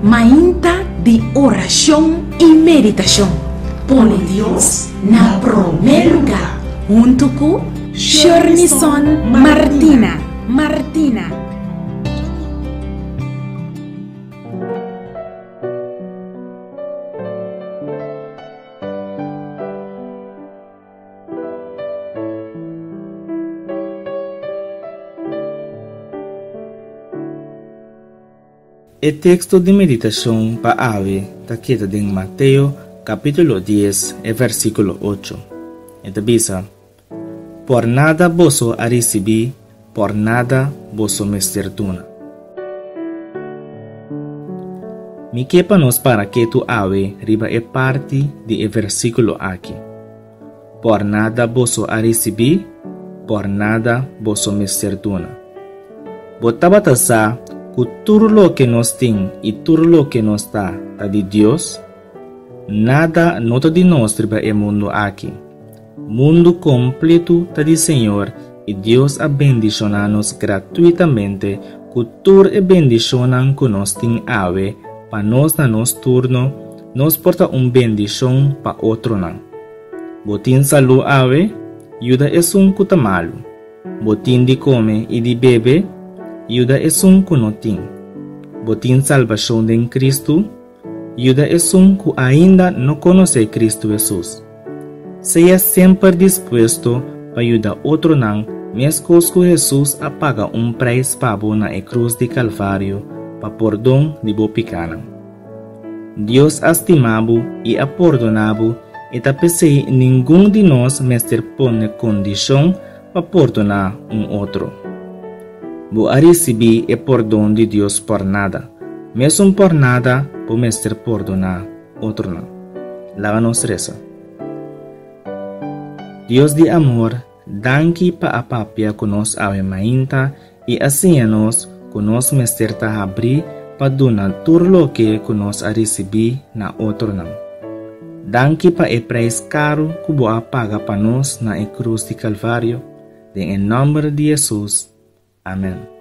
Mainta de oração e meditação. Põe Deus na primeiro lugar. Junto com Shernison Martina. O texto de meditação para hoje está queda em Mateus capítulo 10, versículo 8. E diz: Por nada vosso a receber, por nada vosso mestertuna. Me quepa-nos para que tu hoje riba e parte de versículo aqui. Por nada vosso a receber, por nada vosso mestertuna. Botaba tasa que tudo lo que nós tem e tudo lo que nós está de Deus, nada nota de nós riba e mundo aqui. Mundo completo está de Senhor e Deus a bendicionar-nos gratuitamente com tudo e bendicionam que nós tem ave para nós na nosso turno, nós porta bendição para outro não. Botin salu ave, ajuda é cuta malo. Botin de come e de bebe, ajuda é kunotin. Botin salvação de Cristo, ajuda é que ainda não conhece Cristo Jesus. Seja sempre disposto para ajudar outro não, mesmo que Jesus apaga preço pago na cruz de Calvário para perdão de bo pecado. Deus estimado e a perdonado e tapesei nenhum de nós mestre põe condição para perdonar outro. Vou receber o perdão de Deus por nada, mesmo por nada, por mestre perdonar outro não. Lava-nos reza. Deus de amor, danke para a papia que nos ave mainta e assim nos que nos mestre ta abrir para donar tudo o que nos a receber na outro não. Danke para o preço caro que boa paga para nós na cruz de Calvário. Em nome de Jesus. Amém.